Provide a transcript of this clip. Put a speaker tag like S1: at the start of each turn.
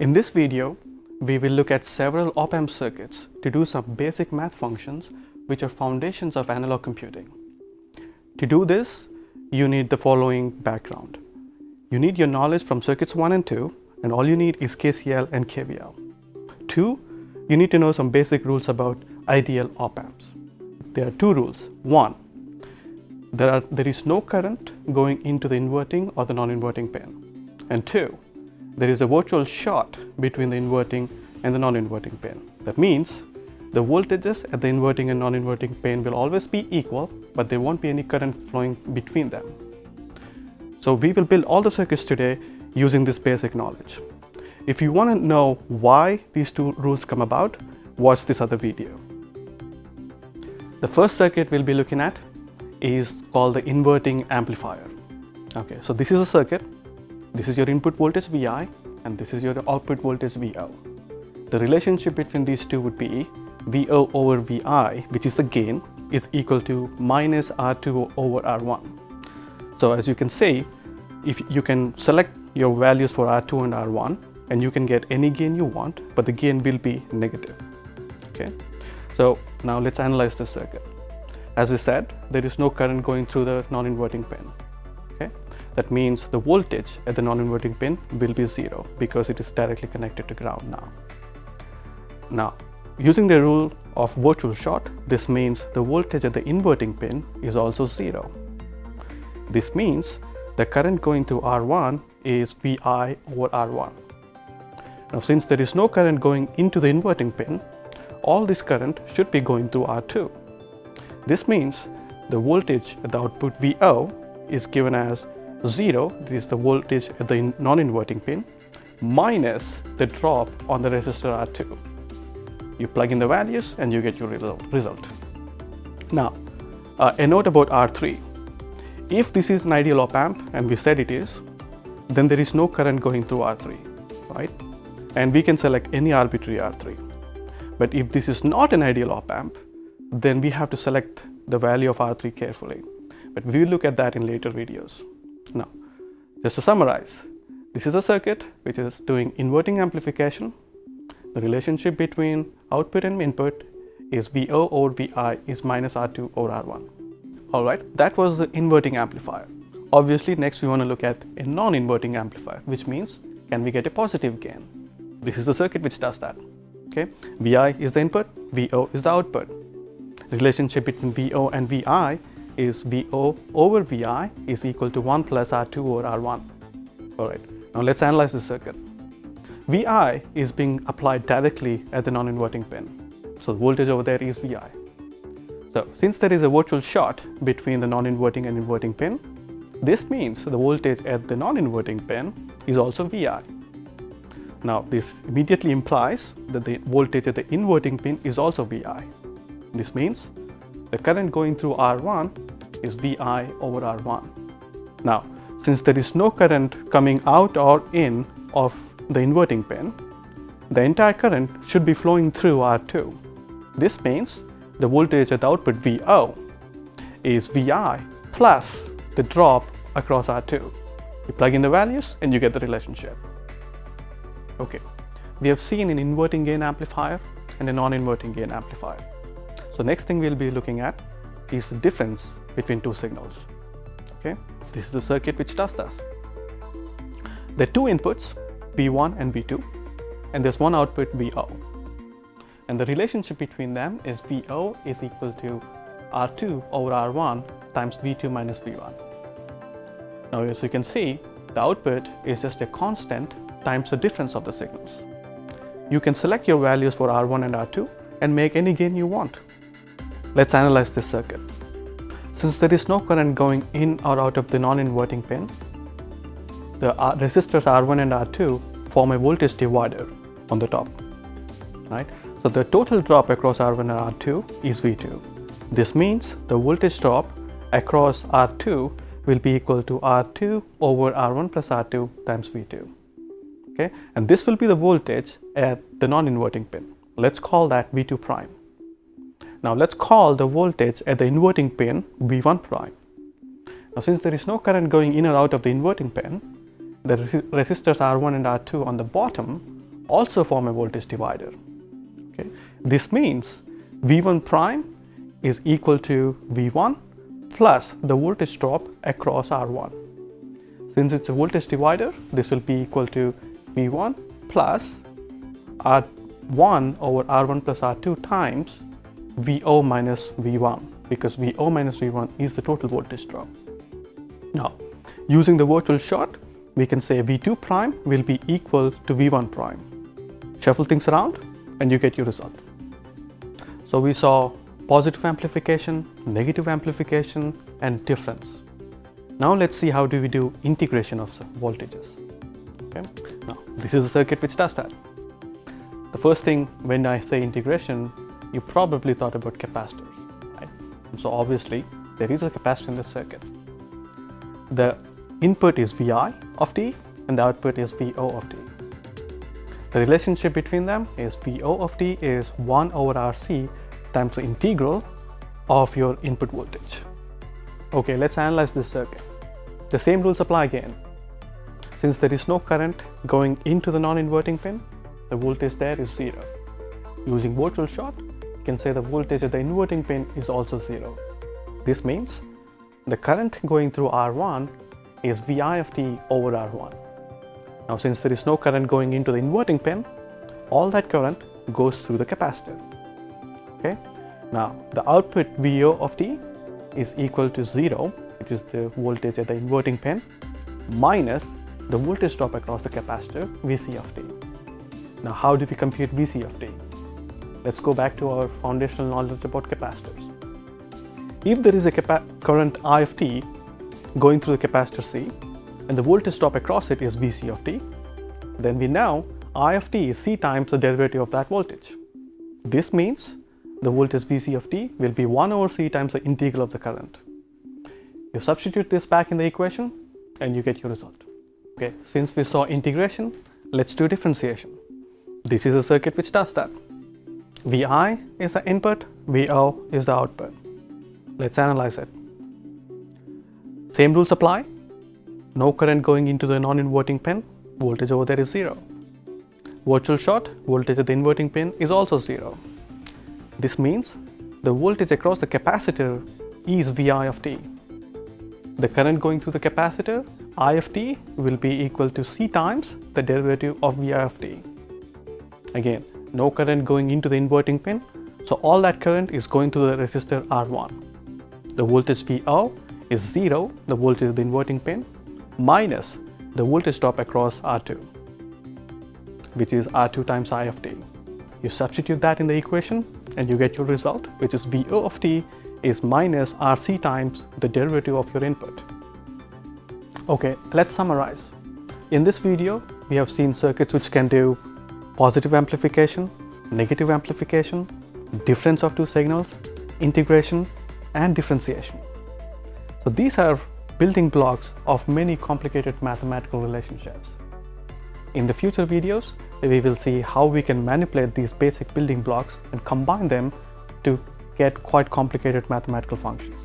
S1: In this video, we will look at several op-amp circuits to do some basic math functions which are foundations of analog computing. To do this, you need the following background. You need your knowledge from circuits 1 and 2, and all you need is KCL and KVL. 2, you need to know some basic rules about ideal op-amps. There are 2 rules. 1, there is no current going into the inverting or the non-inverting pin. And 2, there is a virtual short between the inverting and the non-inverting pin. That means the voltages at the inverting and non-inverting pin will always be equal, but there won't be any current flowing between them. So we will build all the circuits today using this basic knowledge. If you want to know why these 2 rules come about, watch this other video. The first circuit we'll be looking at is called the inverting amplifier. Okay, so this is a circuit. This is your input voltage Vi and this is your output voltage Vo. The relationship between these two would be Vo over Vi, which is the gain, is equal to minus R2 over R1. So as you can see, if you can select your values for R2 and R1 and you can get any gain you want, but the gain will be negative. Okay, so now let's analyze this circuit. As we said, there is no current going through the non-inverting pin. Okay, that means the voltage at the non-inverting pin will be 0 because it is directly connected to ground now. Now, using the rule of virtual short, this means the voltage at the inverting pin is also 0. This means the current going through R1 is Vi over R1. Now, since there is no current going into the inverting pin, all this current should be going through R2. This means the voltage at the output Vo is given as 0, that is the voltage at the non-inverting pin, minus the drop on the resistor R2. You plug in the values and you get your result. Now, a note about R3. If this is an ideal op-amp, and we said it is, then there is no current going through R3, right? And we can select any arbitrary R3. But if this is not an ideal op-amp, then we have to select the value of R3 carefully. But we will look at that in later videos. Now, just to summarize, this is a circuit which is doing inverting amplification. The relationship between output and input is Vo over Vi is minus R2 over R1. Alright, that was the inverting amplifier. Obviously, next we want to look at a non-inverting amplifier, which means can we get a positive gain? This is the circuit which does that. Okay, Vi is the input, Vo is the output. The relationship between Vo and Vi is Vo over Vi is equal to 1 plus R2 over R1. Alright, now let's analyze this circuit. Vi is being applied directly at the non-inverting pin. So the voltage over there is Vi. So since there is a virtual short between the non-inverting and inverting pin, this means the voltage at the non-inverting pin is also Vi. Now this immediately implies that the voltage at the inverting pin is also Vi. This means the current going through R1 is Vi over R1. Now, since there is no current coming out or in of the inverting pin, the entire current should be flowing through R2. This means the voltage at the output Vo is Vi plus the drop across R2. You plug in the values and you get the relationship. Okay, we have seen an inverting gain amplifier and a non-inverting gain amplifier. So next thing we'll be looking at is the difference between 2 signals. Okay, this is the circuit which does this. There are 2 inputs, V1 and V2, and there's one output Vo. And the relationship between them is Vo is equal to R2 over R1 times V2 minus V1. Now as you can see, the output is just a constant times the difference of the signals. You can select your values for R1 and R2 and make any gain you want. Let's analyze this circuit. Since there is no current going in or out of the non-inverting pin, the resistors R1 and R2 form a voltage divider on the top, right? So the total drop across R1 and R2 is V2. This means the voltage drop across R2 will be equal to R2 over R1 plus R2 times V2. Okay, and this will be the voltage at the non-inverting pin. Let's call that V2 prime. Now let's call the voltage at the inverting pin V1 prime. Now since there is no current going in or out of the inverting pin, the resistors R1 and R2 on the bottom also form a voltage divider. Okay. This means V1 prime is equal to V1 plus the voltage drop across R1. Since it's a voltage divider, this will be equal to V1 plus R1 over R1 plus R2 times VO minus V1, because VO minus V1 is the total voltage drop. Now, using the virtual short, we can say V2 prime will be equal to V1 prime. Shuffle things around and you get your result. So we saw positive amplification, negative amplification, and difference. Now let's see how do we do integration of voltages. Okay. Now this is a circuit which does that. The first thing when I say integration, you probably thought about capacitors, right? So obviously there is a capacitor in this circuit. The input is Vi of t and the output is Vo of t. The relationship between them is Vo of t is 1 over Rc times the integral of your input voltage. Okay, let's analyze this circuit. The same rules apply again. Since there is no current going into the non-inverting pin, the voltage there is 0. Using virtual short, you can say the voltage at the inverting pin is also 0. This means the current going through R1 is Vi of t over R1. Now since there is no current going into the inverting pin, all that current goes through the capacitor. Okay. Now the output Vo of t is equal to 0, which is the voltage at the inverting pin, minus the voltage drop across the capacitor Vc of t. Now how do we compute Vc of t? Let's go back to our foundational knowledge about capacitors. If there is a current I of t going through the capacitor C and the voltage drop across it is Vc of t, then we know I of t is C times the derivative of that voltage. This means the voltage Vc of t will be 1 over C times the integral of the current. You substitute this back in the equation and you get your result. Okay, since we saw integration, let's do differentiation. This is a circuit which does that. Vi is the input, Vo is the output. Let's analyze it. Same rules apply. No current going into the non-inverting pin, voltage over there is 0. Virtual short, voltage at the inverting pin is also 0. This means the voltage across the capacitor is Vi of t. The current going through the capacitor, I of t, will be equal to C times the derivative of Vi of t. Again, no current going into the inverting pin, so all that current is going to the resistor R1. The voltage Vo is 0, the voltage of the inverting pin, minus the voltage drop across R2, which is R2 times I of t. You substitute that in the equation and you get your result, which is Vo of t is minus Rc times the derivative of your input. Okay, let's summarize. In this video, we have seen circuits which can do positive amplification, negative amplification, difference of two signals, integration, and differentiation. So these are building blocks of many complicated mathematical relationships. In the future videos, we will see how we can manipulate these basic building blocks and combine them to get quite complicated mathematical functions.